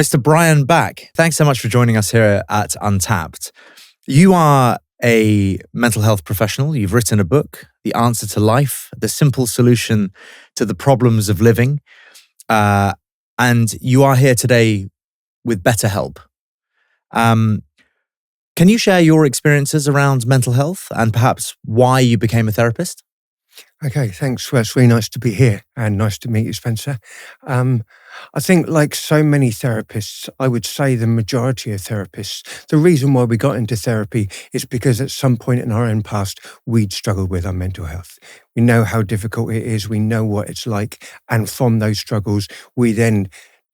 Mr. Brian Back, thanks so much for joining us here at Untapped. You are a mental health professional. You've written a book, The Answer to Life, The Simple Solution to the Problems of Living. And you are here today with BetterHelp. Can you share your experiences around mental health and perhaps why you became a therapist? Okay, thanks. Well, it's really nice to be here and nice to meet you, Spencer. I think like so many therapists, I would say the majority of therapists, the reason why we got into therapy is because at some point in our own past, we'd struggled with our mental health. We know how difficult it is. We know what it's like. And from those struggles, we then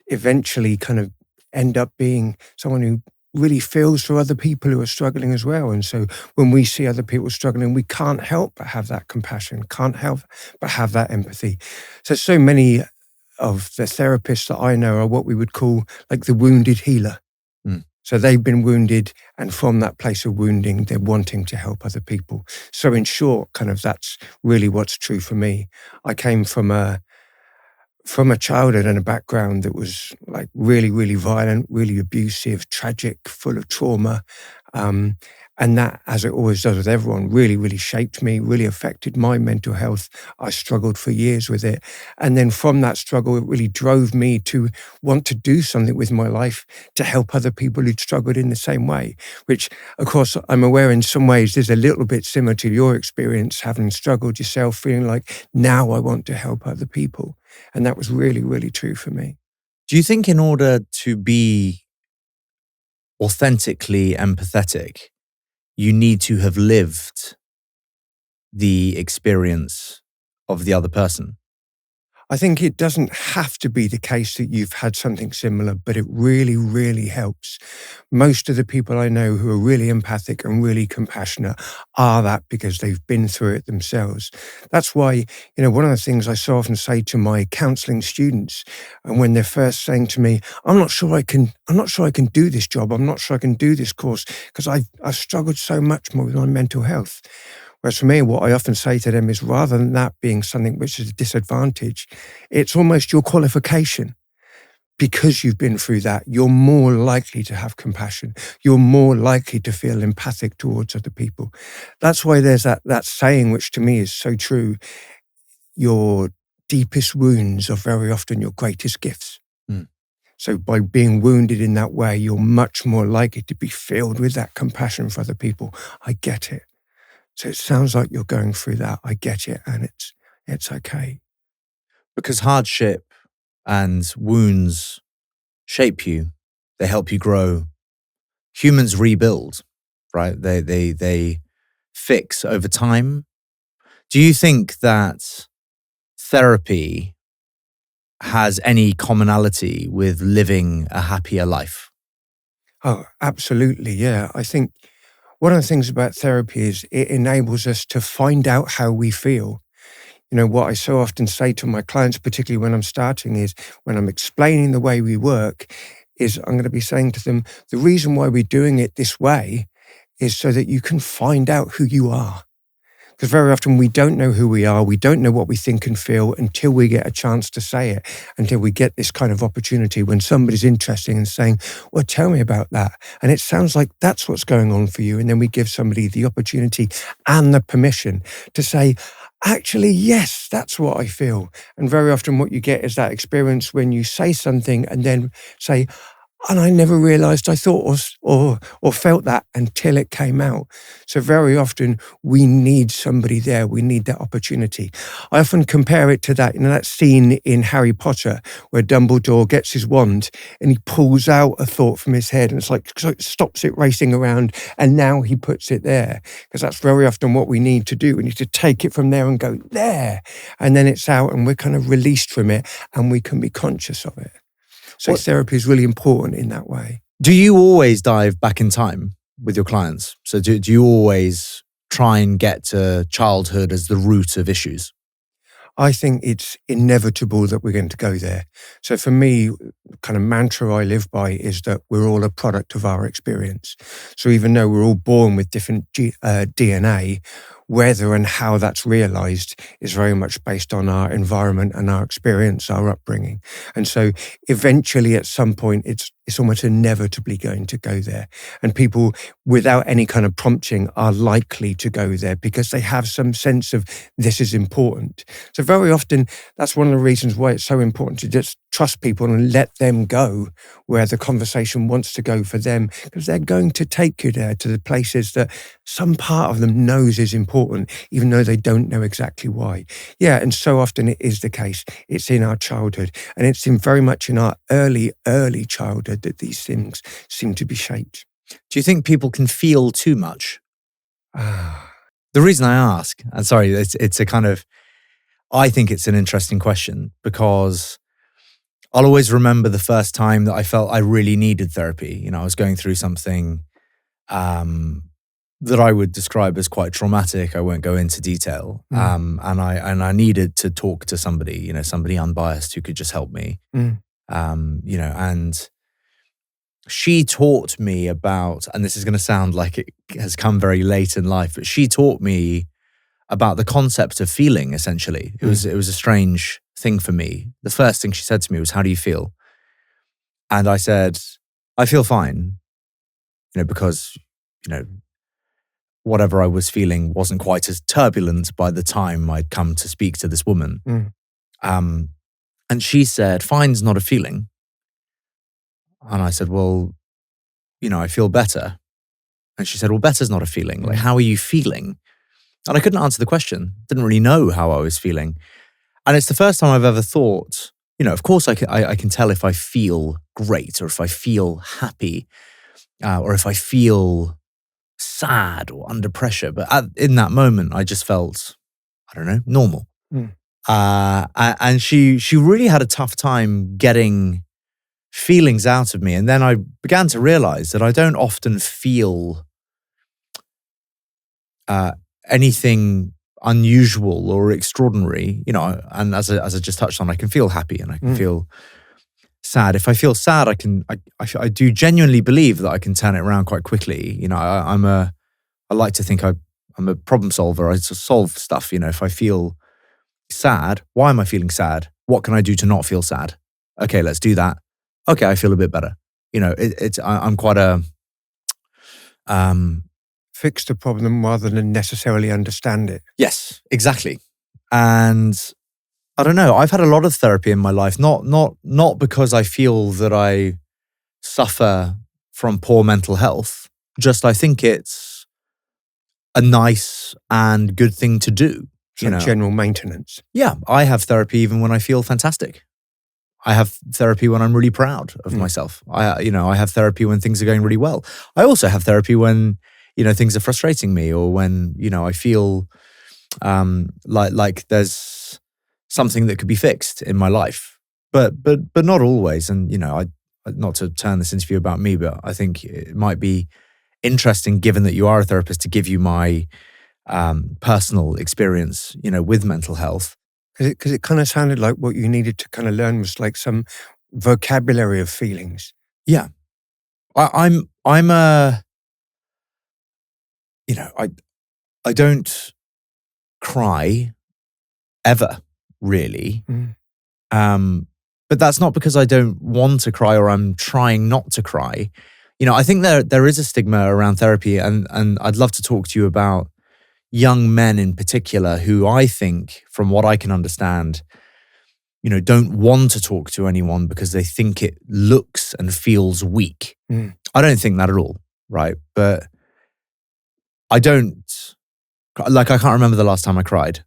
eventually kind of end up being someone who really feels for other people who are struggling as well. And so when we see other people struggling, we can't help but have that compassion, can't help but have that empathy. So many of the therapists that I know are what we would call like the wounded healer. So they've been wounded, and from that place of wounding, they're wanting to help other people. So in short, kind of that's really what's true for me. I came from a childhood and a background that was like really, really violent, really abusive, tragic, full of trauma. And that, as it always does with everyone, really, really shaped me, really affected my mental health. I struggled for years with it. And then from that struggle, it really drove me to want to do something with my life to help other people who'd struggled in the same way, which, of course, I'm aware in some ways is a little bit similar to your experience, having struggled yourself, feeling like now I want to help other people. And that was really, really true for me. Do you think in order to be authentically empathetic, you need to have lived the experience of the other person? I think it doesn't have to be the case that you've had something similar, but it really, really helps. Most of the people I know who are really empathic and really compassionate are that because they've been through it themselves. That's why, one of the things I so often say to my counseling students, and when they're first saying to me, I'm not sure I can do this job. I'm not sure I can do this course because I've struggled so much more with my mental health. Whereas for me, what I often say to them is rather than that being something which is a disadvantage, it's almost your qualification. Because you've been through that, you're more likely to have compassion. You're more likely to feel empathic towards other people. That's why there's that saying, which to me is so true. Your deepest wounds are very often your greatest gifts. So by being wounded in that way, you're much more likely to be filled with that compassion for other people. I get it. So it sounds like you're going through that. I get it, and it's okay. Because hardship and wounds shape you. They help you grow. Humans rebuild, right? They fix over time. Do you think that therapy has any commonality with living a happier life? Oh, absolutely, yeah. I think one of the things about therapy is it enables us to find out how we feel. What I so often say to my clients, particularly when I'm starting, is when I'm explaining the way we work, is I'm going to be saying to them, the reason why we're doing it this way is so that you can find out who you are. Because very often we don't know who we are, we don't know what we think and feel until we get a chance to say it, until we get this kind of opportunity when somebody's interested in saying, well, tell me about that. And it sounds like that's what's going on for you. And then we give somebody the opportunity and the permission to say, actually, yes, that's what I feel. And very often what you get is that experience when you say something and then say, and I never realized I thought or felt that until it came out. So very often we need somebody there. We need that opportunity. I often compare it to that scene in Harry Potter where Dumbledore gets his wand and he pulls out a thought from his head and it's like, so it stops it racing around and now he puts it there. Because that's very often what we need to do. We need to take it from there and go there. And then it's out and we're kind of released from it and we can be conscious of it. So therapy is really important in that way. Do you always dive back in time with your clients? So do you always try and get to childhood as the root of issues? I think it's inevitable that we're going to go there. So for me, the kind of mantra I live by is that we're all a product of our experience. So even though we're all born with different DNA, whether and how that's realized is very much based on our environment and our experience, our upbringing. And so eventually at some point, it's almost inevitably going to go there. And people, without any kind of prompting, are likely to go there because they have some sense of this is important. So very often, that's one of the reasons why it's so important to just trust people and let them go where the conversation wants to go for them, because they're going to take you there to the places that some part of them knows is important, even though they don't know exactly why. Yeah, and so often it is the case. It's in our childhood, and it's very much in our early childhood that these things seem to be shaped. Do you think people can feel too much? The reason I ask, and sorry, it's a kind of, I think it's an interesting question because I'll always remember the first time that I felt I really needed therapy. I was going through something that I would describe as quite traumatic. I won't go into detail. And I needed to talk to somebody, somebody unbiased who could just help me. And she taught me about, and this is going to sound like it has come very late in life, but she taught me about the concept of feeling, essentially. It was a strange thing for me. The first thing she said to me was, "How do you feel?" And I said, "I feel fine," because, whatever I was feeling wasn't quite as turbulent by the time I'd come to speak to this woman. And she said, "Fine's not a feeling." And I said, "Well, I feel better." And she said, "Well, better's not a feeling. Like, how are you feeling?" And I couldn't answer the question. Didn't really know how I was feeling. And it's the first time I've ever thought, of course I can tell if I feel great or if I feel happy or if I feel sad or under pressure. But in that moment, I just felt, I don't know, normal. And she really had a tough time getting feelings out of me. And then I began to realize that I don't often feel anything unusual or extraordinary, and as I just touched on, I can feel happy and I can feel sad. If I feel sad, I do genuinely believe that I can turn it around quite quickly. I like to think I'm a problem solver. I solve stuff. If I feel sad, why am I feeling sad? What can I do to not feel sad? Okay, let's do that. Okay, I feel a bit better. I'm quite a fix the problem rather than necessarily understand it. Yes, exactly. And I don't know, I've had a lot of therapy in my life, not because I feel that I suffer from poor mental health, just I think it's a nice and good thing to do. General maintenance. Yeah, I have therapy even when I feel fantastic. I have therapy when I'm really proud of myself. I have therapy when things are going really well. I also have therapy when things are frustrating me, or when, I feel like there's something that could be fixed in my life. But not always. And, not to turn this interview about me, but I think it might be interesting, given that you are a therapist, to give you my personal experience, with mental health. Because it kind of sounded like what you needed to kind of learn was like some vocabulary of feelings. Yeah. I'm a, I don't cry ever, really. But that's not because I don't want to cry or I'm trying not to cry. I think there is a stigma around therapy, and I'd love to talk to you about young men in particular who I think, from what I can understand, don't want to talk to anyone because they think it looks and feels weak. I don't think that at all, right? But I can't remember the last time I cried.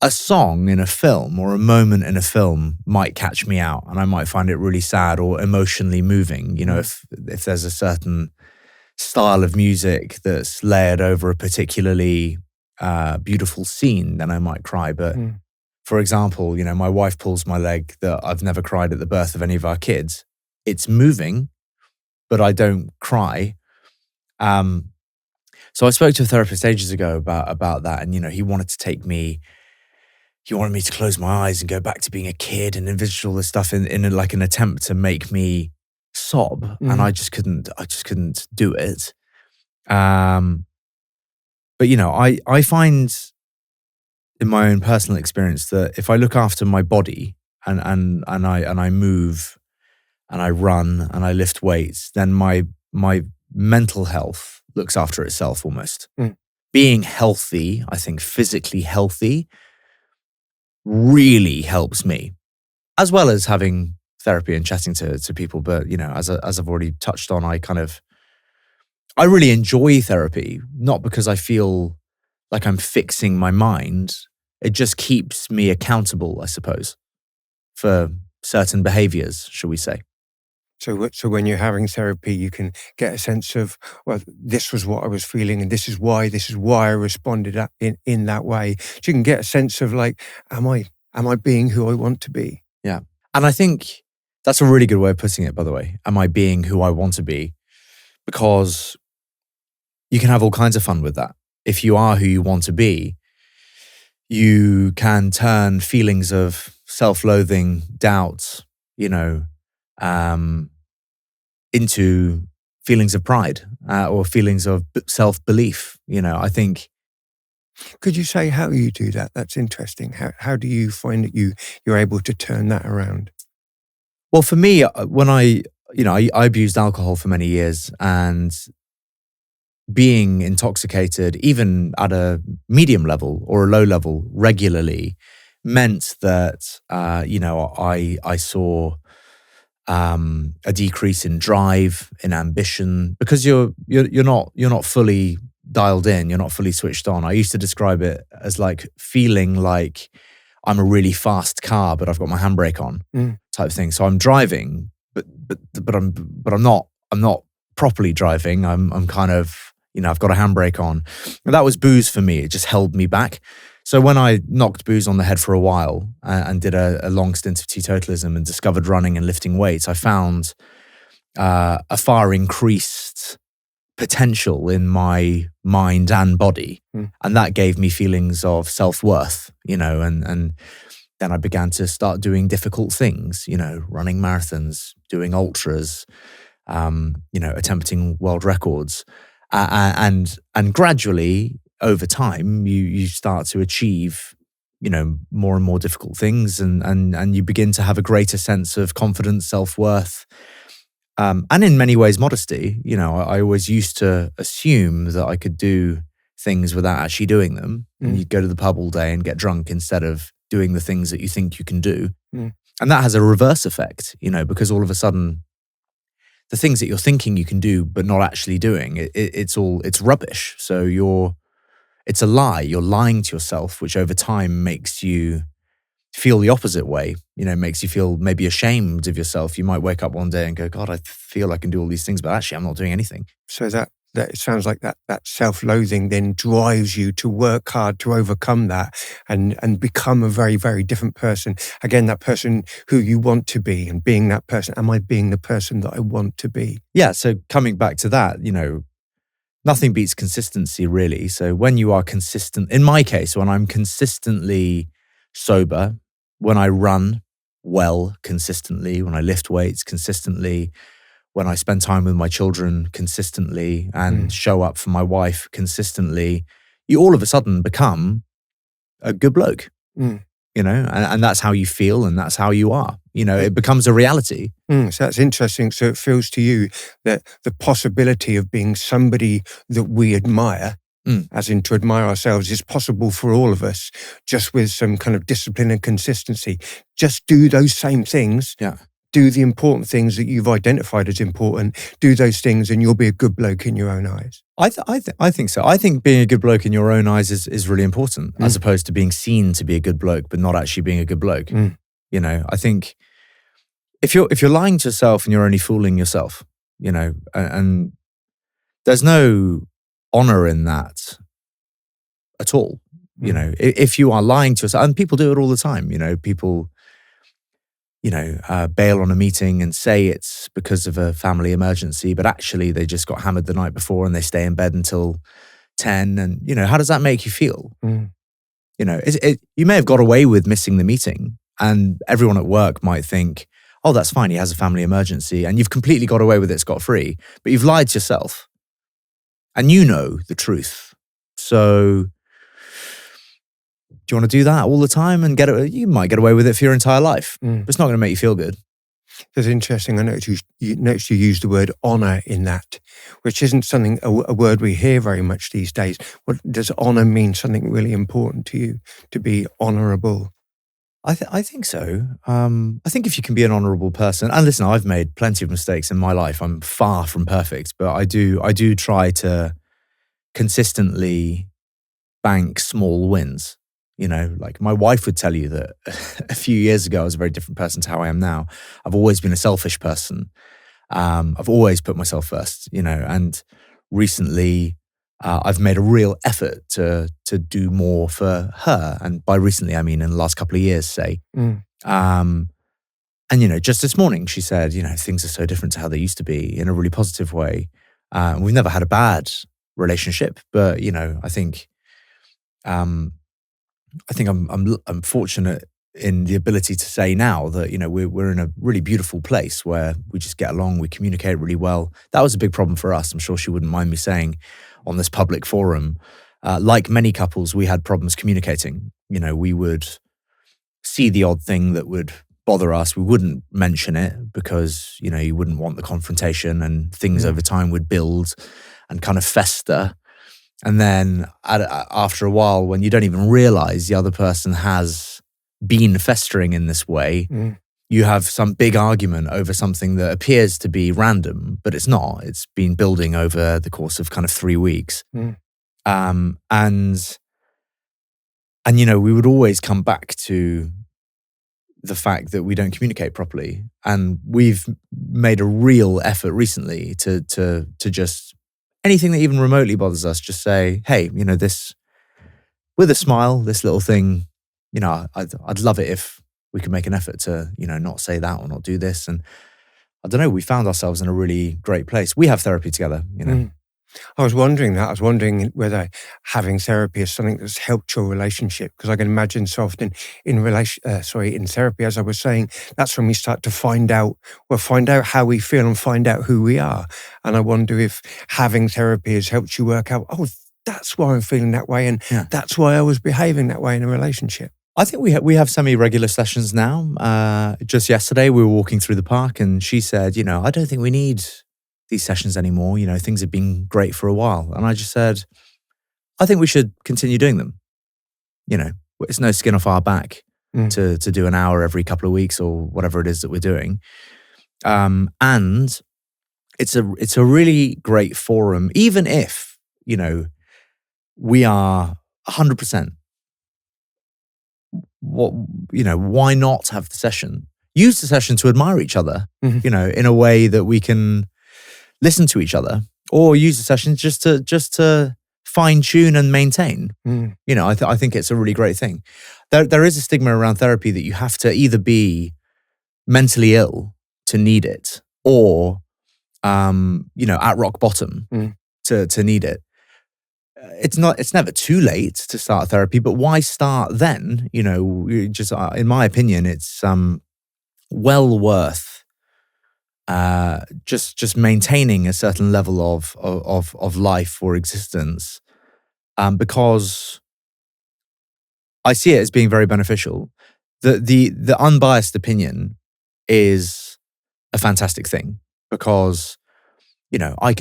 A song in a film or a moment in a film might catch me out and I might find it really sad or emotionally moving. If there's a certain style of music that's layered over a particularly beautiful scene, then I might cry. But for example, my wife pulls my leg that I've never cried at the birth of any of our kids. It's moving, but I don't cry. So I spoke to a therapist ages ago about that, and he wanted me to close my eyes and go back to being a kid and envisage all this stuff in like an attempt to make me sob, and I just couldn't do it. But, I find in my own personal experience that if I look after my body and I move and I run and I lift weights, then my mental health looks after itself almost. Being healthy, I think physically healthy, really helps me, as well as having therapy and chatting to people. But, as I've already touched on, I really enjoy therapy, not because I feel like I'm fixing my mind. It just keeps me accountable, I suppose, for certain behaviors, shall we say. So when you're having therapy, you can get a sense of, well, this was what I was feeling, and this is why I responded in that way. So you can get a sense of like, am I being who I want to be? Yeah. And I think that's a really good way of putting it, by the way. Am I being who I want to be? Because you can have all kinds of fun with that. If you are who you want to be, you can turn feelings of self-loathing, doubt, into feelings of pride or feelings of self-belief. I think. Could you say how you do that? That's interesting. How do you find that you're able to turn that around? Well, for me, when I abused alcohol for many years, and being intoxicated, even at a medium level or a low level regularly, meant that, I saw a decrease in drive, in ambition, because you're not fully dialed in, you're not fully switched on. I used to describe it as like feeling like I'm a really fast car, but I've got my handbrake on, type thing. So I'm driving, but I'm not properly driving. I'm kind of, I've got a handbrake on. And that was booze for me. It just held me back. So when I knocked booze on the head for a while and did a long stint of teetotalism and discovered running and lifting weights, I found a far increased potential in my mind and body. And that gave me feelings of self-worth, and then I began to start doing difficult things, running marathons, doing ultras, attempting world records. And gradually over time, you start to achieve, more and more difficult things, and you begin to have a greater sense of confidence, self-worth, and in many ways modesty. I always used to assume that I could do things without actually doing them. And you'd go to the pub all day and get drunk instead of doing the things that you think you can do. And that has a reverse effect, because all of a sudden, the things that you're thinking you can do but not actually doing, it's rubbish. So it's a lie. You're lying to yourself, which over time makes you feel the opposite way. Makes you feel maybe ashamed of yourself. You might wake up one day and go, God, I feel I can do all these things, but actually I'm not doing anything. So that it sounds like that self-loathing then drives you to work hard to overcome that and become a very, very different person. Again, that person who you want to be, and being that person. Am I being the person that I want to be? Yeah. So coming back to that, nothing beats consistency, really. So when you are consistent, in my case, when I'm consistently sober, when I run well consistently, when I lift weights consistently, when I spend time with my children consistently and show up for my wife consistently, you all of a sudden become a good bloke, and that's how you feel and that's how you are. It becomes a reality. So that's interesting. So it feels to you that the possibility of being somebody that we admire, as in to admire ourselves, is possible for all of us, just with some kind of discipline and consistency. Just do those same things. Yeah. Do the important things that you've identified as important. Do those things and you'll be a good bloke in your own eyes. I think so. I think being a good bloke in your own eyes is really important, as opposed to being seen to be a good bloke but not actually being a good bloke. I think if you're lying to yourself and you're only fooling yourself, and there's no honor in that at all. If you are lying to yourself, and people do it all the time, people bail on a meeting and say it's because of a family emergency, but actually they just got hammered the night before and they stay in bed until 10. And, how does that make you feel? You may have got away with missing the meeting, and everyone at work might think, oh, that's fine, he has a family emergency, and you've completely got away with it scot-free, but you've lied to yourself. And you know the truth So do you want to do that all the time and you might get away with it for your entire life. But it's not going to make you feel good. That's interesting. I noticed you used the word honour in that, which isn't something, a word we hear very much these days. What does honour mean? Something really important to you, to be honourable? I think so. I think if you can be an honourable person, and listen, I've made plenty of mistakes in my life. I'm far from perfect, but I do try to consistently bank small wins. You know, like my wife would tell you that a few years ago, I was a very different person to how I am now. I've always been a selfish person. I've always put myself first, you know, and recently I've made a real effort to do more for her. And by recently, I mean in the last couple of years, say. And, you know, just this morning, she said, you know, things are so different to how they used to be in a really positive way. We've never had a bad relationship, but, you know, I think I'm fortunate in the ability to say now that, you know, we're in a really beautiful place where we just get along, we communicate really well. That was a big problem for us. I'm sure she wouldn't mind me saying on this public forum. Like many couples, we had problems communicating. You know, we would see the odd thing that would bother us. We wouldn't mention it because, you know, you wouldn't want the confrontation, and things over time would build and kind of fester. And then after a while, when you don't even realize the other person has been festering in this way, you have some big argument over something that appears to be random, but it's not. It's been building over the course of kind of 3 weeks. And, you know, we would always come back to the fact that we don't communicate properly. And we've made a real effort recently to just, anything that even remotely bothers us, just say, hey, you know, this, with a smile, this little thing, you know, I'd love it if we could make an effort to, you know, not say that or not do this. And I don't know, we found ourselves in a really great place. We have therapy together, you know. I was wondering that. I was wondering whether having therapy is something that's helped your relationship, because I can imagine so often in therapy, as I was saying, that's when we start to find out how we feel and find out who we are. And I wonder if having therapy has helped you work out, oh, that's why I'm feeling that way, and that's why I was behaving that way in a relationship. I think we have semi-regular sessions now. Just yesterday, we were walking through the park, and she said, you know, I don't think we need these sessions anymore. You know, things have been great for a while. And I just said, I think we should continue doing them. You know, it's no skin off our back to do an hour every couple of weeks or whatever it is that we're doing. And it's a really great forum, even if, you know, we are 100%. Why not have the session? Use the session to admire each other, you know, in a way that we can listen to each other, or use the session just to fine tune and maintain. You know, I think it's a really great thing. There is a stigma around therapy that you have to either be mentally ill to need it, or you know, at rock bottom to need it. It's never too late to start therapy, but why start then? You know, just in my opinion, it's well worth just maintaining a certain level of life or existence, because I see it as being very beneficial. The unbiased opinion is a fantastic thing, because, you know, I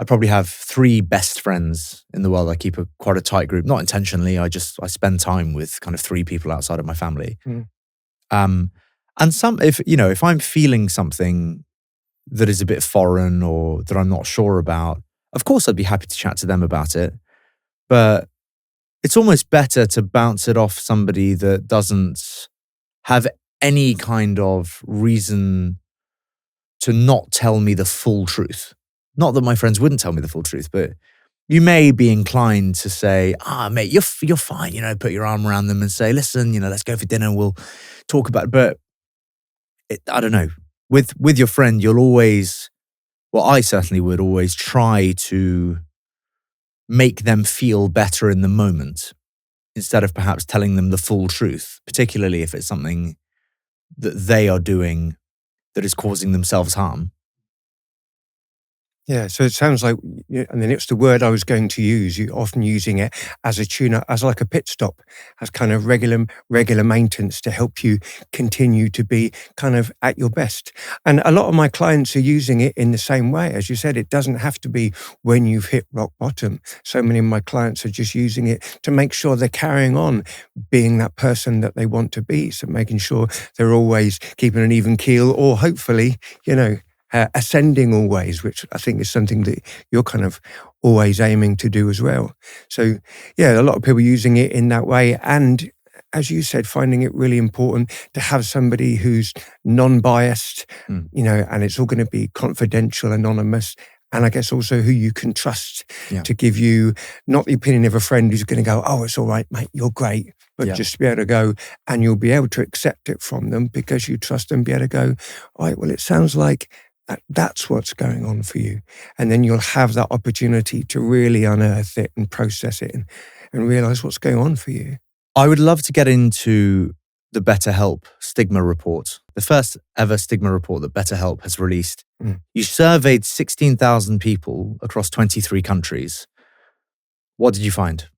probably have 3 best friends in the world. I keep quite a tight group, not intentionally. I spend time with kind of 3 people outside of my family. And if I'm feeling something that is a bit foreign or that I'm not sure about, of course I'd be happy to chat to them about it. But it's almost better to bounce it off somebody that doesn't have any kind of reason to not tell me the full truth. Not that my friends wouldn't tell me the full truth, but you may be inclined to say, mate, you're fine, you know, put your arm around them and say, listen, you know, let's go for dinner, we'll talk about it. But I don't know, with your friend, you'll always, well, I certainly would always try to make them feel better in the moment, instead of perhaps telling them the full truth, particularly if it's something that they are doing that is causing themselves harm. Yeah, so it sounds like, and then it's the word I was going to use. You're often using it as a tune-up, as like a pit stop, as kind of regular maintenance to help you continue to be kind of at your best. And a lot of my clients are using it in the same way. As you said, it doesn't have to be when you've hit rock bottom. So many of my clients are just using it to make sure they're carrying on being that person that they want to be. So making sure they're always keeping an even keel, or hopefully, ascending always, which I think is something that you're kind of always aiming to do as well. So yeah, a lot of people using it in that way. And as you said, finding it really important to have somebody who's non-biased, and it's all going to be confidential, anonymous. And I guess also who you can trust to give you not the opinion of a friend who's going to go, oh, it's all right, mate, you're great. But just to be able to go, and you'll be able to accept it from them because you trust them, be able to go, all right, well, it sounds like that's what's going on for you. And then you'll have that opportunity to really unearth it and process it and realize what's going on for you. I would love to get into the BetterHelp Stigma report, the first ever Stigma report that BetterHelp has released. You surveyed 16,000 people across 23 countries. What did you find?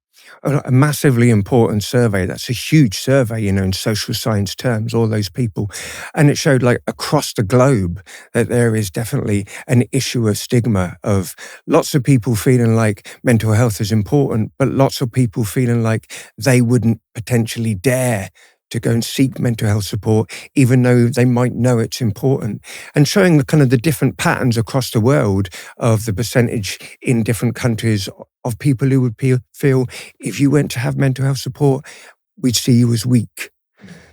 A massively important survey. That's a huge survey, in social science terms, all those people. And it showed like across the globe that there is definitely an issue of stigma, of lots of people feeling like mental health is important, but lots of people feeling like they wouldn't potentially dare to go and seek mental health support, even though they might know it's important. And showing the kind of the different patterns across the world of the percentage in different countries of people who would feel if you went to have mental health support, we'd see you as weak.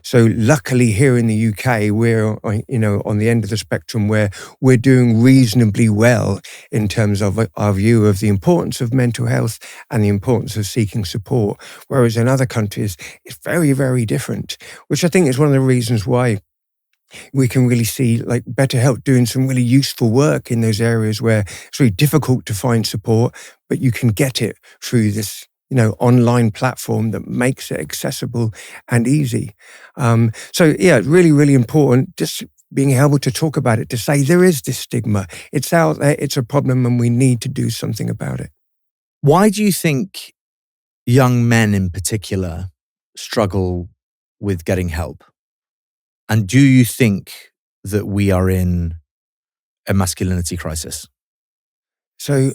So luckily here in the UK, we're, on the end of the spectrum where we're doing reasonably well in terms of our view of the importance of mental health and the importance of seeking support. Whereas in other countries, it's very, very different, which I think is one of the reasons why we can really see like BetterHelp doing some really useful work in those areas where it's really difficult to find support, but you can get it through this online platform that makes it accessible and easy. So yeah, really, really important, just being able to talk about it, to say there is this stigma. It's out there, it's a problem, and we need to do something about it. Why do you think young men in particular struggle with getting help? And do you think that we are in a masculinity crisis? So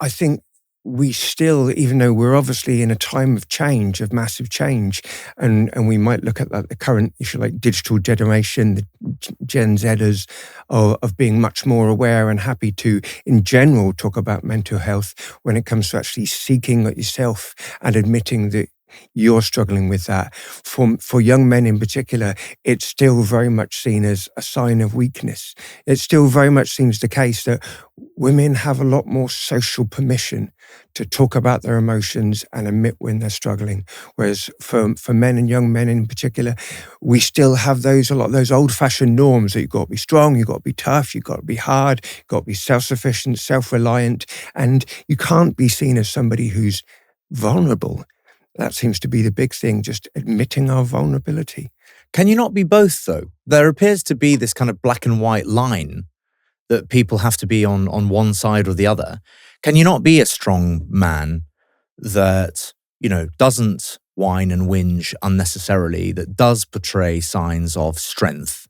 I think we still, even though we're obviously in a time of change, of massive change, and we might look at the current, if you like, digital generation, the Gen Zers, of being much more aware and happy to, in general, talk about mental health when it comes to actually seeking it yourself and admitting that you're struggling with that. For young men in particular, it's still very much seen as a sign of weakness. It still very much seems the case that women have a lot more social permission to talk about their emotions and admit when they're struggling. Whereas for men and young men in particular, we still have a lot of those old-fashioned norms that you've got to be strong, you've got to be tough, you've got to be hard, you've got to be self-sufficient, self-reliant, and you can't be seen as somebody who's vulnerable. That seems to be the big thing, just admitting our vulnerability. Can you not be both, though? There appears to be this kind of black and white line that people have to be on one side or the other. Can you not be a strong man that, doesn't whine and whinge unnecessarily, that does portray signs of strength,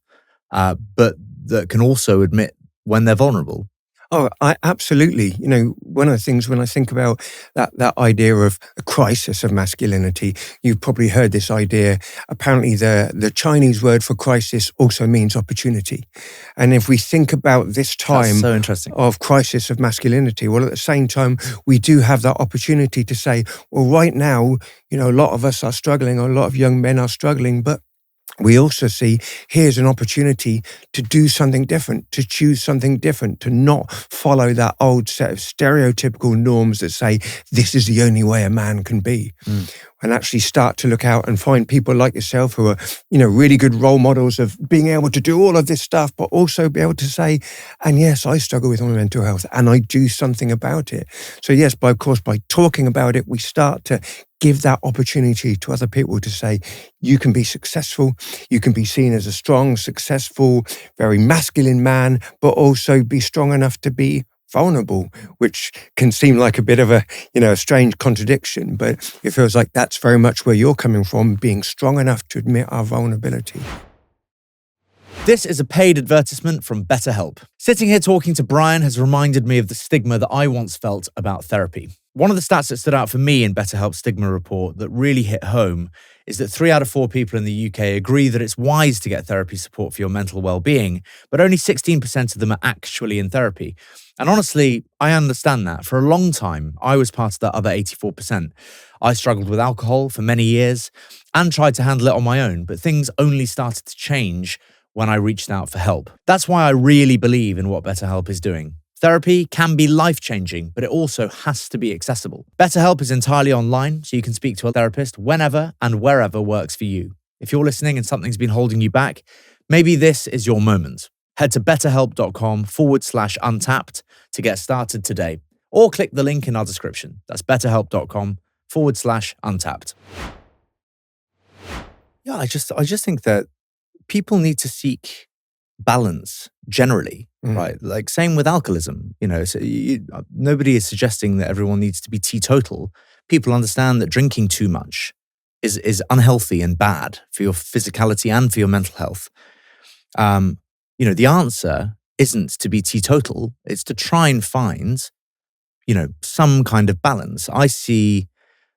but that can also admit when they're vulnerable? Oh, absolutely. One of the things when I think about that idea of a crisis of masculinity, you've probably heard this idea. Apparently, the Chinese word for crisis also means opportunity. And if we think about this time so interesting. Of crisis of masculinity, well, at the same time, we do have that opportunity to say, well, right now, a lot of us are struggling, a lot of young men are struggling, but we also see here's an opportunity to do something different, to choose something different, to not follow that old set of stereotypical norms that say this is the only way a man can be. And actually start to look out and find people like yourself who are, really good role models of being able to do all of this stuff, but also be able to say, and yes, I struggle with my mental health and I do something about it. So yes, by talking about it, we start to give that opportunity to other people to say, you can be successful, you can be seen as a strong, successful, very masculine man, but also be strong enough to be vulnerable, which can seem like a bit of a strange contradiction, but it feels like that's very much where you're coming from, being strong enough to admit our vulnerability. This is a paid advertisement from BetterHelp. Sitting here talking to Brian has reminded me of the stigma that I once felt about therapy. One of the stats that stood out for me in BetterHelp's stigma report that really hit home is that 3 out of 4 people in the UK agree that it's wise to get therapy support for your mental well-being, but only 16% of them are actually in therapy. And honestly, I understand that. For a long time, I was part of that other 84%. I struggled with alcohol for many years and tried to handle it on my own, but things only started to change when I reached out for help. That's why I really believe in what BetterHelp is doing. Therapy can be life-changing, but it also has to be accessible. BetterHelp is entirely online, so you can speak to a therapist whenever and wherever works for you. If you're listening and something's been holding you back, maybe this is your moment. Head to betterhelp.com/untapped to get started today, or click the link in our description. That's betterhelp.com/untapped. Yeah, I just think that people need to seek balance generally, right? Like same with alcoholism, so nobody is suggesting that everyone needs to be teetotal. People understand that drinking too much is unhealthy and bad for your physicality and for your mental health. The answer isn't to be teetotal. It's to try and find, some kind of balance. I see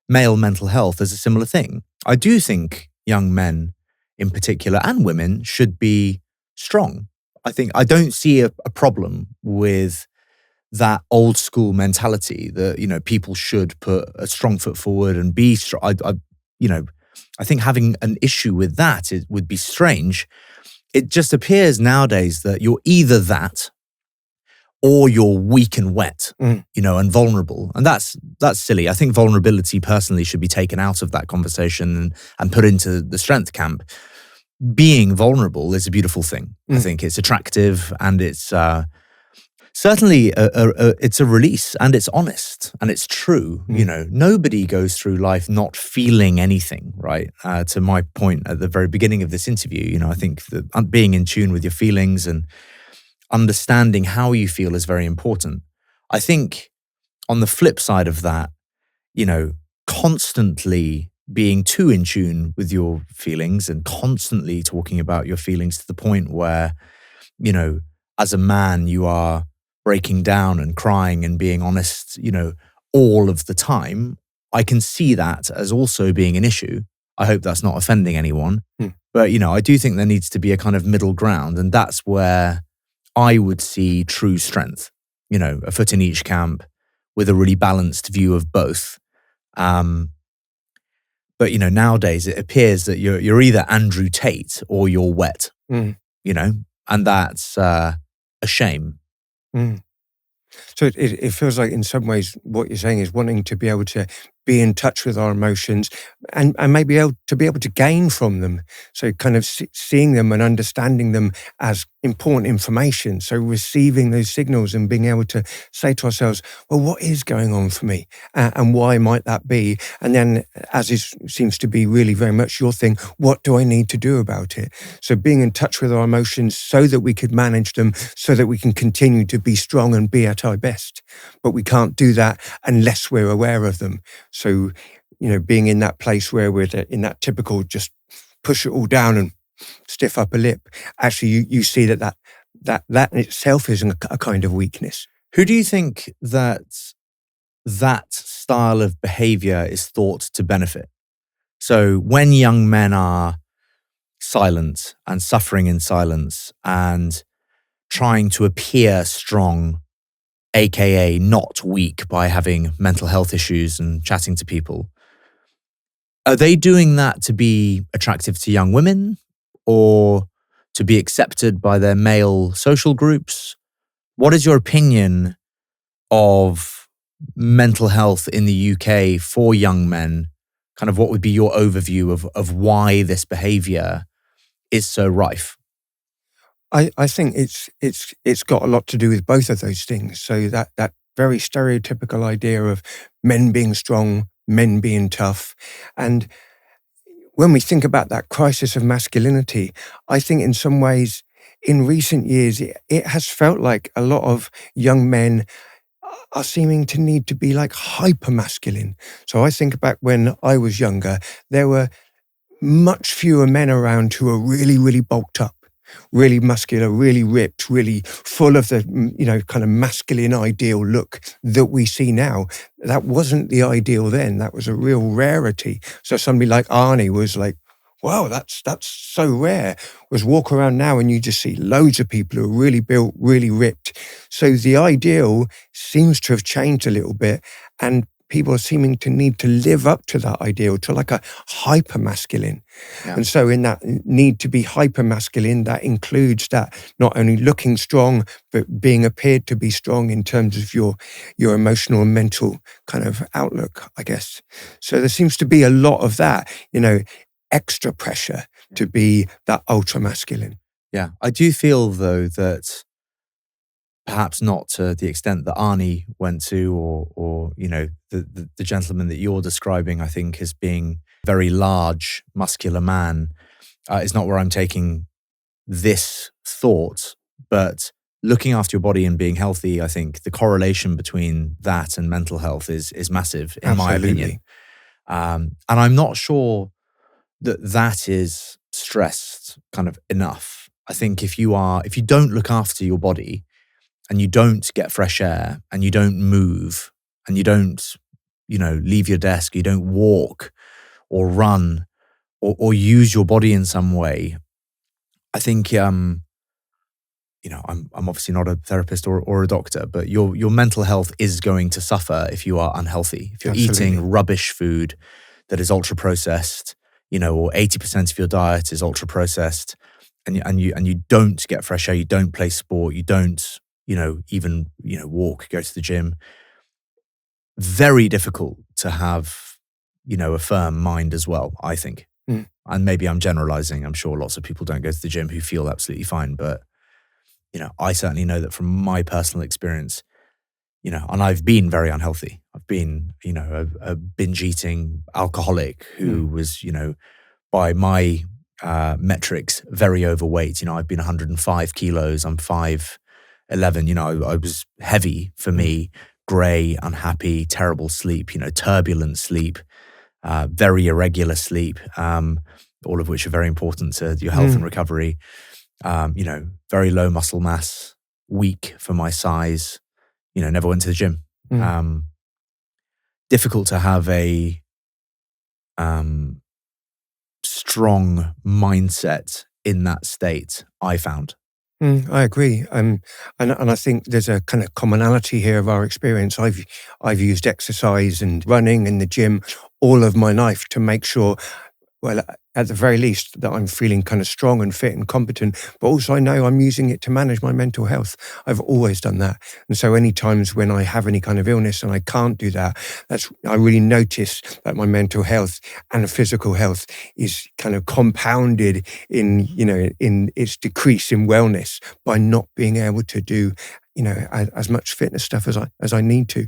male mental health as a similar thing. I do think young men in particular, and women, should be strong. I don't see a problem with that old school mentality that, people should put a strong foot forward and be strong. I think having an issue with that, it would be strange. It just appears nowadays that you're either that or you're weak and wet, and vulnerable. And that's silly. I think vulnerability personally should be taken out of that conversation and put into the strength camp. Being vulnerable is a beautiful thing. I think it's attractive, and it's certainly it's a release, and it's honest, and it's true. Nobody goes through life not feeling anything, right? To my point at the very beginning of this interview, I think that being in tune with your feelings and understanding how you feel is very important. I think on the flip side of that, constantly being too in tune with your feelings and constantly talking about your feelings to the point where, as a man, you are breaking down and crying and being honest, all of the time. I can see that as also being an issue. I hope that's not offending anyone. But, I do think there needs to be a kind of middle ground. And that's where I would see true strength, a foot in each camp with a really balanced view of both. But, nowadays it appears that you're either Andrew Tate or you're wet, and that's a shame. So it feels like in some ways what you're saying is wanting to be able to be in touch with our emotions and maybe be able to gain from them. So kind of seeing them and understanding them as important information. So receiving those signals and being able to say to ourselves, well, what is going on for me? And why might that be? And then, seems to be really very much your thing, what do I need to do about it? So being in touch with our emotions so that we could manage them, so that we can continue to be strong and be at our best. But we can't do that unless we're aware of them. So, being in that place where we're in that typical just push it all down and stiff upper lip, actually you see that in itself is a kind of weakness. Who do you think that style of behavior is thought to benefit? So when young men are silent and suffering in silence and trying to appear strong, aka not weak by having mental health issues and chatting to people, are they doing that to be attractive to young women or to be accepted by their male social groups? What is your opinion of mental health in the UK for young men? Kind of what would be your overview of why this behavior is so rife? I think it's got a lot to do with both of those things. So that very stereotypical idea of men being strong, men being tough. And when we think about that crisis of masculinity, I think in some ways in recent years, it has felt like a lot of young men are seeming to need to be like hyper masculine. So I think back when I was younger, there were much fewer men around who are really, really bulked up, really muscular, really ripped, really full of the, kind of masculine ideal look that we see now. That wasn't the ideal then. That was a real rarity. So somebody like Arnie was like, wow, that's so rare. Whereas walk around now and you just see loads of people who are really built, really ripped. So the ideal seems to have changed a little bit, and people are seeming to need to live up to that ideal, to like a hyper-masculine. Yeah. And so in that need to be hyper-masculine, that includes that not only looking strong, but being appeared to be strong in terms of your emotional and mental kind of outlook, I guess. So there seems to be a lot of that, extra pressure to be that ultra-masculine. Yeah. I do feel, though, that perhaps not to the extent that Arnie went to, or the gentleman that you're describing, I think, as being a very large, muscular man, is not where I'm taking this thought. But looking after your body and being healthy, I think the correlation between that and mental health is massive, in my opinion. And I'm not sure that is stressed kind of enough. I think if you don't look after your body, and you don't get fresh air, and you don't move, and you don't, leave your desk, you don't walk or run or use your body in some way, I think, I'm obviously not a therapist or a doctor, but your mental health is going to suffer if you are unhealthy. If you're eating rubbish food that is ultra processed, or 80% of your diet is ultra processed, and you don't get fresh air, you don't play sport, you don't even walk, go to the gym. Very difficult to have, a firm mind as well, I think. Mm. And maybe I'm generalizing. I'm sure lots of people don't go to the gym who feel absolutely fine. But, I certainly know that from my personal experience, and I've been very unhealthy. I've been, a binge eating alcoholic who was, by my metrics, very overweight. I've been 105 kilos. I'm 5'11", I was heavy for me, grey, unhappy, terrible sleep, turbulent sleep, very irregular sleep, all of which are very important to your health and recovery. Very low muscle mass, weak for my size, never went to the gym. Difficult to have a strong mindset in that state, I found. I agree, and I think there's a kind of commonality here of our experience. I've used exercise and running in the gym all of my life to make sure, well, at the very least, that I'm feeling kind of strong and fit and competent, but also I know I'm using it to manage my mental health. I've always done that. And so any times when I have any kind of illness and I can't do that, I really notice that my mental health and physical health is kind of compounded in its decrease in wellness by not being able to do as much fitness stuff as I need to.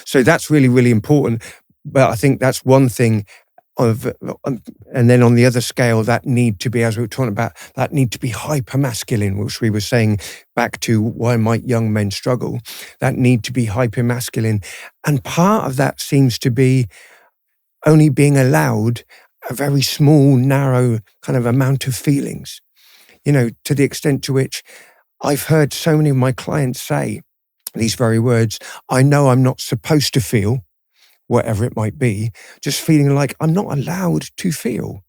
So that's really, really important. But I think that's one thing. And then on the other scale, that need to be, as we were talking about, that need to be hyper-masculine, which we were saying back to why might young men struggle, that need to be hyper-masculine. And part of that seems to be only being allowed a very small, narrow kind of amount of feelings, to the extent to which I've heard so many of my clients say these very words, I know I'm not supposed to feel, whatever it might be, just feeling like I'm not allowed to feel.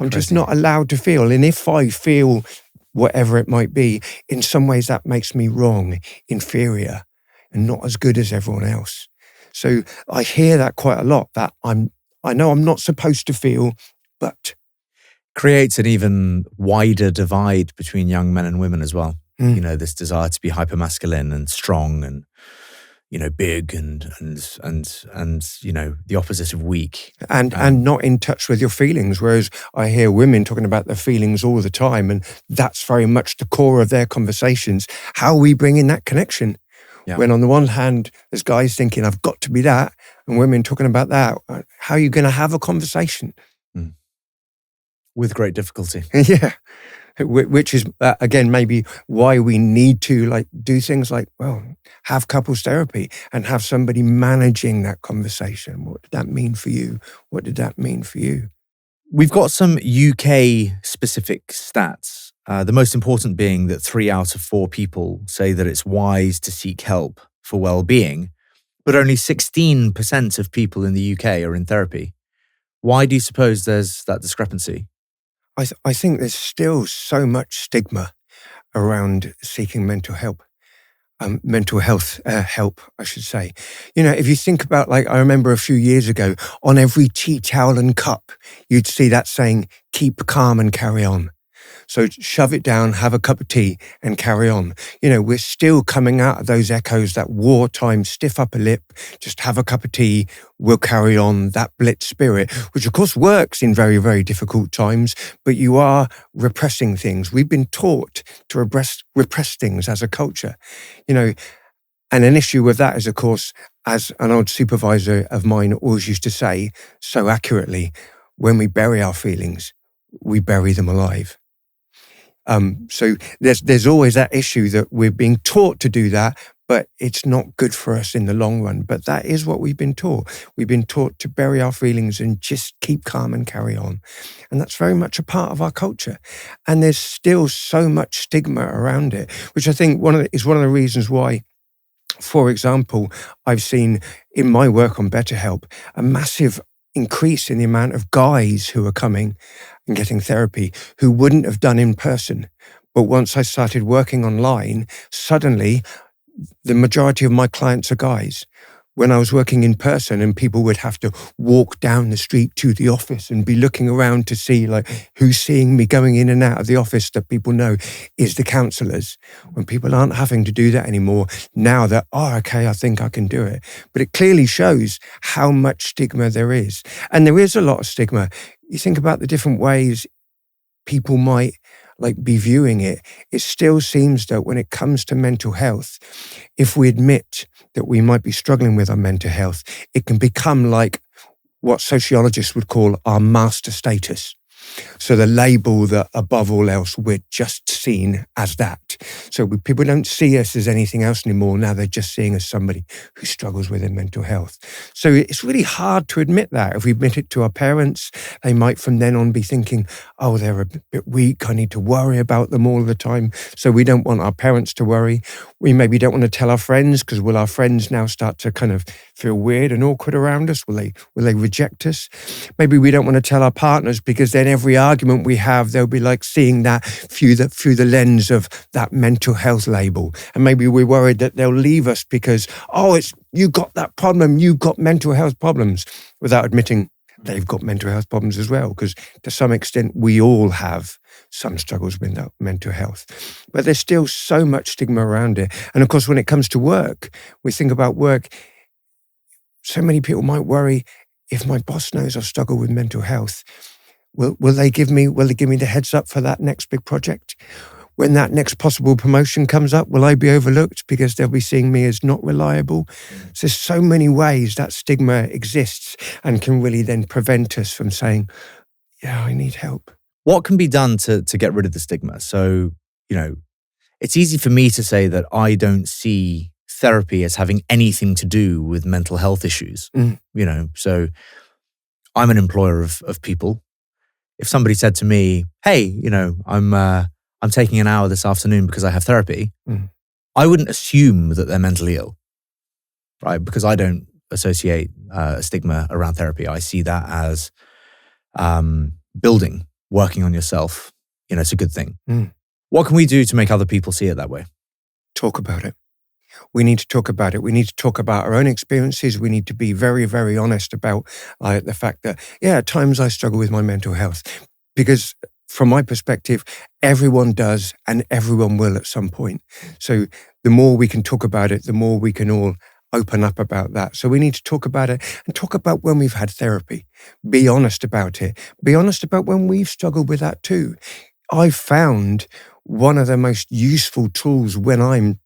I'm just not allowed to feel. And if I feel whatever it might be, in some ways that makes me wrong, inferior, and not as good as everyone else. So I hear that quite a lot, that I know I'm not supposed to feel, but... Creates an even wider divide between young men and women as well. This desire to be hyper-masculine and strong and big and the opposite of weak. And not in touch with your feelings. Whereas I hear women talking about their feelings all the time, and that's very much the core of their conversations. How we bring in that connection? Yeah. When on the one hand, there's guys thinking, I've got to be that, and women talking about that. How are you going to have a conversation? With great difficulty. Yeah. which is, again, maybe why we need to like do things like, well, have couples therapy and have somebody managing that conversation. What did that mean for you? What did that mean for you? We've got some UK specific stats. The most important being that 3 out of 4 people say that it's wise to seek help for well-being, but only 16% of people in the UK are in therapy. Why do you suppose there's that discrepancy? I think there's still so much stigma around seeking mental health, help, I should say. You know, if you think about, like, I remember a few years ago, on every tea towel and cup, you'd see that saying, keep calm and carry on. So shove it down, have a cup of tea and carry on. You know, we're still coming out of those echoes, that wartime stiff upper lip, just have a cup of tea, we'll carry on, that blitz spirit, which of course works in very, very difficult times, but you are repressing things. We've been taught to repress things as a culture, you know, and an issue with that is, of course, as an old supervisor of mine always used to say so accurately, when we bury our feelings, we bury them alive. So there's always that issue that we're being taught to do that, but it's not good for us in the long run. But that is what we've been taught. We've been taught to bury our feelings and just keep calm and carry on. And that's very much a part of our culture. And there's still so much stigma around it, which I think is one of the reasons why, for example, I've seen in my work on BetterHelp a massive increase in the amount of guys who are coming and getting therapy who wouldn't have done in person. But once I started working online, suddenly the majority of my clients are guys. When I was working in person and people would have to walk down the street to the office and be looking around to see like who's seeing me going in and out of the office that people know is the counsellors. When people aren't having to do that anymore, now they're, okay, I think I can do it. But it clearly shows how much stigma there is. And there is a lot of stigma. You think about the different ways people might like be viewing it. It still seems that when it comes to mental health, if we admit that we might be struggling with our mental health, it can become like what sociologists would call our master status. So the label that above all else, we're just seen as that. So people don't see us as anything else anymore. Now they're just seeing us somebody who struggles with their mental health. So it's really hard to admit that. If we admit it to our parents, they might from then on be thinking, oh, they're a bit weak. I need to worry about them all the time. So we don't want our parents to worry. We maybe don't want to tell our friends because will our friends now start to kind of feel weird and awkward around us? Will they reject us? Maybe we don't want to tell our partners because then every argument we have, they'll be like seeing that through the lens of that mental health label. And maybe we're worried that they'll leave us because, it's you got that problem, you got mental health problems, without admitting they've got mental health problems as well, because to some extent we all have some struggles with mental health. But there's still so much stigma around it. And of course, when it comes to work, we think about work, so many people might worry, if my boss knows I struggle with mental health, will they give me the heads up for that next big project? When that next possible promotion comes up, will I be overlooked because they'll be seeing me as not reliable? So there's so many ways that stigma exists and can really then prevent us from saying, yeah, I need help. What can be done to get rid of the stigma? So, it's easy for me to say that I don't see therapy as having anything to do with mental health issues. So I'm an employer of people. If somebody said to me, hey, I'm taking an hour this afternoon because I have therapy, I wouldn't assume that they're mentally ill, right? Because I don't associate a stigma around therapy. I see that as building, working on yourself. It's a good thing. What can we do to make other people see it that way? Talk about it. We need to talk about it. We need to talk about our own experiences. We need to be very, very honest about the fact that, at times I struggle with my mental health. Because from my perspective, everyone does and everyone will at some point. So the more we can talk about it, the more we can all open up about that. So we need to talk about it and talk about when we've had therapy. Be honest about it. Be honest about when we've struggled with that too. I've found one of the most useful tools when I'm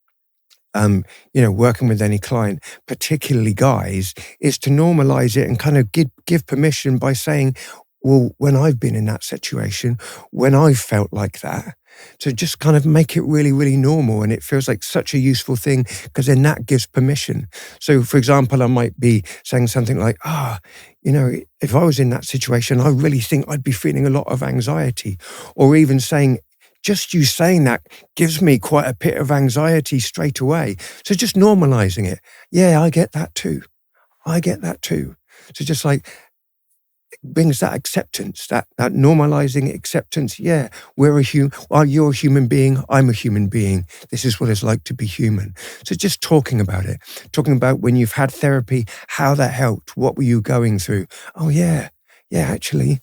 working with any client, particularly guys, is to normalize it and kind of give permission by saying, well, when I've been in that situation, when I've felt like that, to just kind of make it really, really normal. And it feels like such a useful thing because then that gives permission. So, for example, I might be saying something like, if I was in that situation, I really think I'd be feeling a lot of anxiety. Or even saying, just you saying that gives me quite a bit of anxiety straight away. So just normalizing it. Yeah, I get that too. I get that too. So just like brings that acceptance, that normalizing acceptance. Yeah, we're a human. Well, you're a human being. I'm a human being. This is what it's like to be human. So just talking about it, talking about when you've had therapy, how that helped. What were you going through? Oh yeah, actually,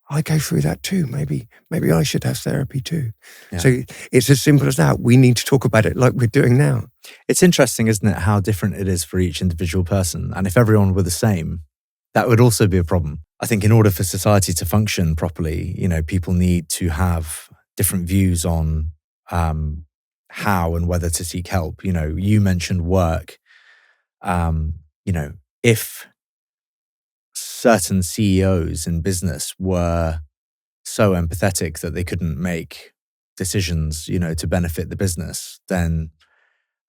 I go through that too. Maybe I should have therapy too. Yeah. So it's as simple as that. We need to talk about it like we're doing now. It's interesting, isn't it, how different it is for each individual person. And if everyone were the same, that would also be a problem. I think in order for society to function properly, people need to have different views on how and whether to seek help. You mentioned work. If certain CEOs in business were so empathetic that they couldn't make decisions, to benefit the business, then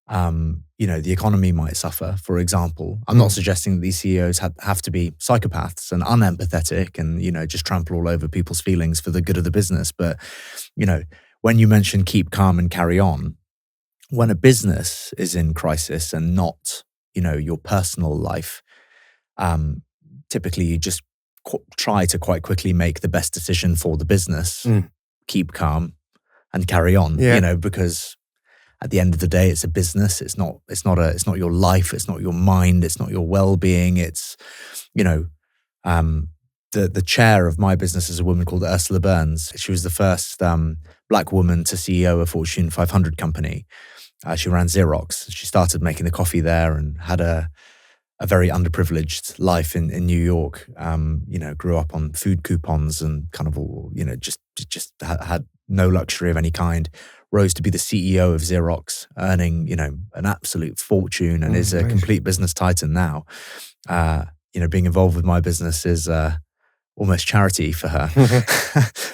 the economy might suffer, for example. I'm not suggesting that these CEOs have to be psychopaths and unempathetic and, just trample all over people's feelings for the good of the business. But, when you mention keep calm and carry on, when a business is in crisis and not, your personal life, typically you just try to quite quickly make the best decision for the business, keep calm and carry on, because at the end of the day, it's a business. It's not your life. It's not your mind. It's not your well-being. It's, the chair of my business is a woman called Ursula Burns. She was the first Black woman to CEO a Fortune 500 company. She ran Xerox. She started making the coffee there and had a very underprivileged life in New York. Grew up on food coupons and kind of all, just had no luxury of any kind. Rose to be the CEO of Xerox, earning, an absolute fortune and is a complete business titan now. Being involved with my business is almost charity for her.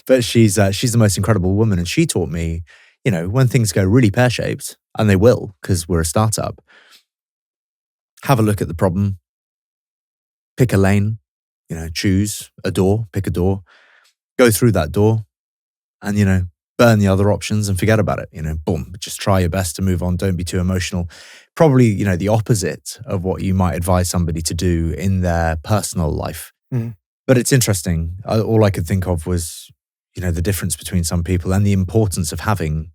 But she's the most incredible woman. And she taught me, when things go really pear-shaped, and they will, because we're a startup, have a look at the problem, pick a lane, choose a door, pick a door, go through that door, and, burn the other options and forget about it. Boom, just try your best to move on. Don't be too emotional. Probably, the opposite of what you might advise somebody to do in their personal life. But it's interesting. All I could think of was, the difference between some people and the importance of having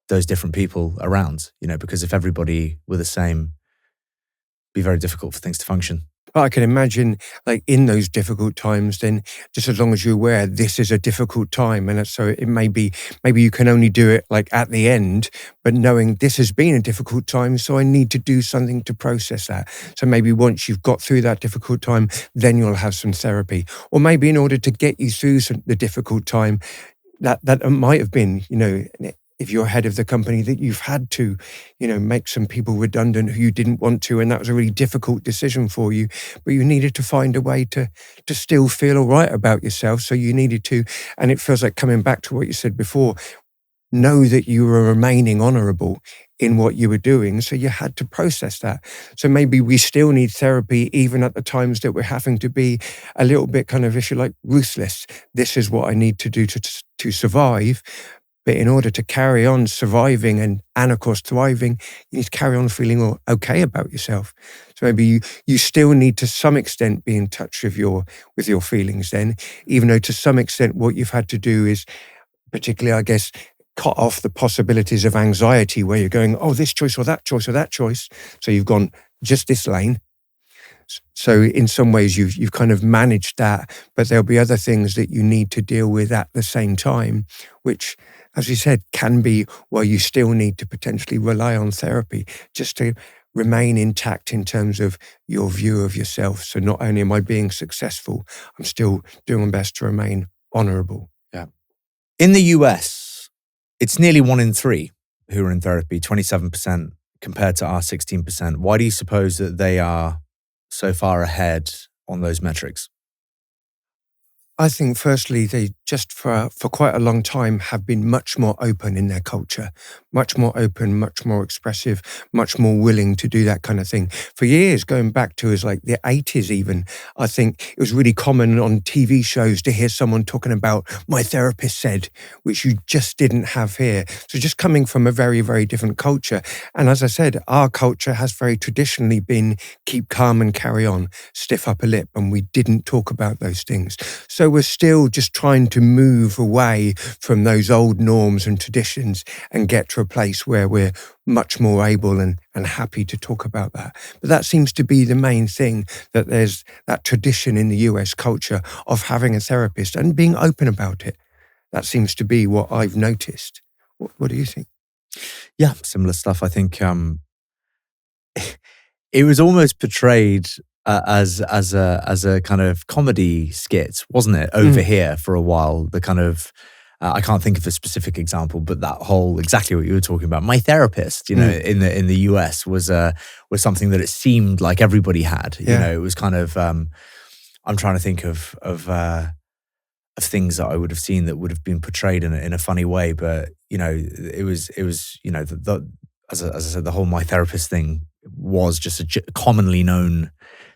those different people around, because if everybody were the same, it'd be very difficult for things to function. But I can imagine, like, in those difficult times, then just as long as you're aware this is a difficult time, and so it maybe you can only do it like at the end, but knowing this has been a difficult time, so I need to do something to process that. So maybe once you've got through that difficult time, then you'll have some therapy, or maybe in order to get you through the difficult time, that might have been, if you're head of the company, that you've had to, make some people redundant who you didn't want to, and that was a really difficult decision for you, but you needed to find a way to still feel all right about yourself. So you needed to, and it feels like coming back to what you said before, know that you were remaining honourable in what you were doing. So you had to process that. So maybe we still need therapy even at the times that we're having to be a little bit kind of, if you like, ruthless. This is what I need to do to survive. But in order to carry on surviving and of course thriving, you need to carry on feeling okay about yourself. So maybe you still need to some extent be in touch with your feelings then, even though to some extent what you've had to do is, particularly I guess, cut off the possibilities of anxiety where you're going, oh, this choice or that choice or that choice. So you've gone just this lane. So in some ways you've kind of managed that, but there'll be other things that you need to deal with at the same time, which, as you said, can be why you still need to potentially rely on therapy just to remain intact in terms of your view of yourself. So not only am I being successful, I'm still doing my best to remain honourable. Yeah. In the US, it's nearly 1 in 3 who are in therapy, 27% compared to our 16%. Why do you suppose that they are so far ahead on those metrics? I think firstly, they just for quite a long time have been much more open in their culture, much more open, much more expressive, much more willing to do that kind of thing. For years, going back to as like the 80s even, I think it was really common on TV shows to hear someone talking about my therapist said, which you just didn't have here. So just coming from a very, very different culture. And as I said, our culture has very traditionally been keep calm and carry on, stiff upper lip, and we didn't talk about those things. So we're still just trying to move away from those old norms and traditions and get to a place where we're much more able and happy to talk about that. But that seems to be the main thing, that there's that tradition in the US culture of having a therapist and being open about it. That seems to be what I've noticed. What do you think? Yeah, similar stuff. I think it was almost portrayed as a kind of comedy skit, wasn't it? Over here for a while, the kind of I can't think of a specific example, but that whole exactly what you were talking about. My therapist, in the US was something that it seemed like everybody had. Yeah. You know, it was kind of I'm trying to think of things that I would have seen that would have been portrayed in a funny way, but it was as I said, the whole my therapist thing was just a commonly known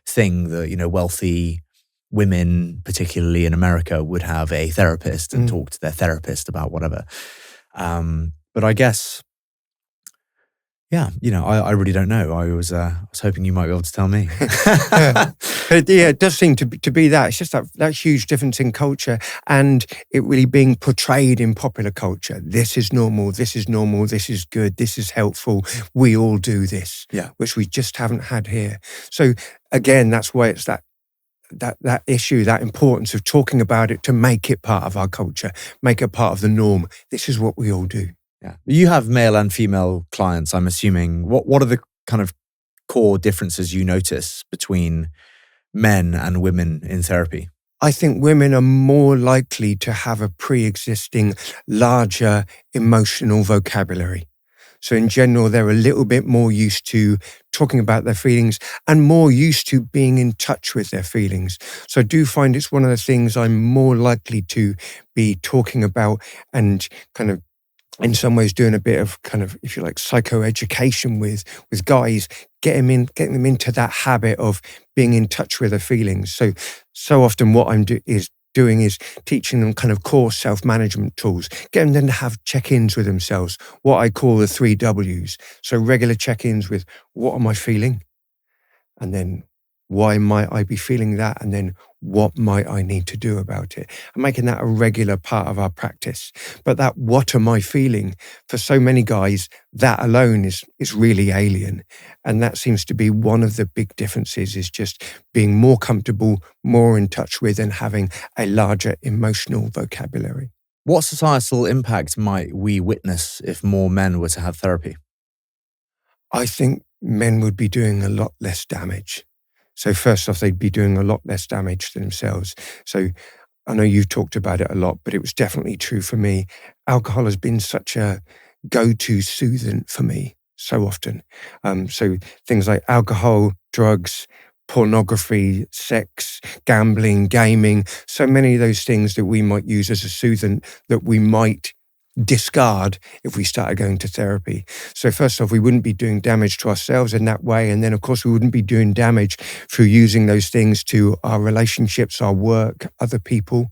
thing that wealthy women, particularly in America, would have a therapist and talk to their therapist about whatever. But I guess, yeah, I really don't know. I was hoping you might be able to tell me. Yeah. It does seem to be that. It's just that huge difference in culture, and it really being portrayed in popular culture. This is normal, this is normal, this is good, this is helpful. We all do this, which we just haven't had here. So again, that's why it's that issue, that importance of talking about it to make it part of our culture, make it part of the norm. This is what we all do. Yeah. You have male and female clients, I'm assuming. What are the kind of core differences you notice between men and women in therapy? I think women are more likely to have a pre-existing larger emotional vocabulary. So in general, they're a little bit more used to talking about their feelings and more used to being in touch with their feelings. So I do find it's one of the things I'm more likely to be talking about and kind of in some ways doing a bit of kind of, if you like, psychoeducation with guys, getting them into that habit of being in touch with their feelings. So often what I'm doing is teaching them kind of core self-management tools, getting them to have check-ins with themselves, what I call the 3 Ws. So regular check-ins with what am I feeling? And then why might I be feeling that? And then what might I need to do about it? And making that a regular part of our practice. But that what am I feeling? For so many guys, that alone is really alien. And that seems to be one of the big differences, is just being more comfortable, more in touch with, and having a larger emotional vocabulary. What societal impact might we witness if more men were to have therapy? I think men would be doing a lot less damage. So first off, they'd be doing a lot less damage to themselves. So I know you've talked about it a lot, but it was definitely true for me. Alcohol has been such a go-to soothant for me so often. So things like alcohol, drugs, pornography, sex, gambling, gaming, so many of those things that we might use as a soothant that we might discard if we started going to therapy. So first off, we wouldn't be doing damage to ourselves in that way. And then of course, we wouldn't be doing damage through using those things to our relationships, our work, other people.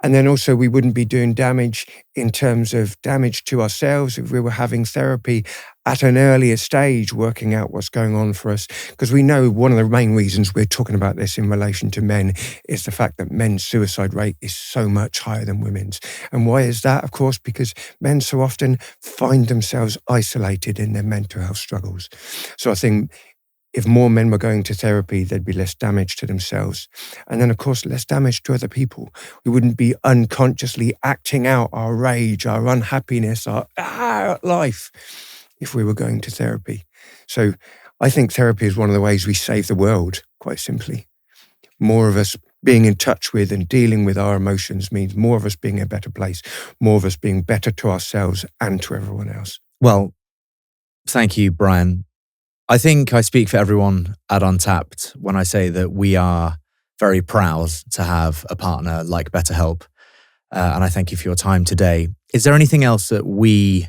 And then also we wouldn't be doing damage in terms of damage to ourselves if we were having therapy at an earlier stage, working out what's going on for us. Because we know one of the main reasons we're talking about this in relation to men is the fact that men's suicide rate is so much higher than women's. And why is that? Of course, because men so often find themselves isolated in their mental health struggles. So I think if more men were going to therapy, there'd be less damage to themselves. And then, of course, less damage to other people. We wouldn't be unconsciously acting out our rage, our unhappiness, our life if we were going to therapy. So I think therapy is one of the ways we save the world, quite simply. More of us being in touch with and dealing with our emotions means more of us being in a better place, more of us being better to ourselves and to everyone else. Well, thank you, Brian. I think I speak for everyone at UNTAPPED when I say that we are very proud to have a partner like BetterHelp. And I thank you for your time today. Is there anything else that we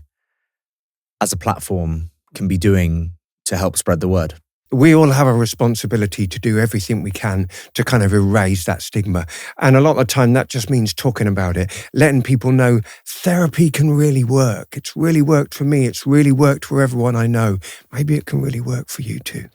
as a platform can be doing to help spread the word? We all have a responsibility to do everything we can to kind of erase that stigma. And a lot of the time that just means talking about it, letting people know therapy can really work. It's really worked for me. It's really worked for everyone I know. Maybe it can really work for you too.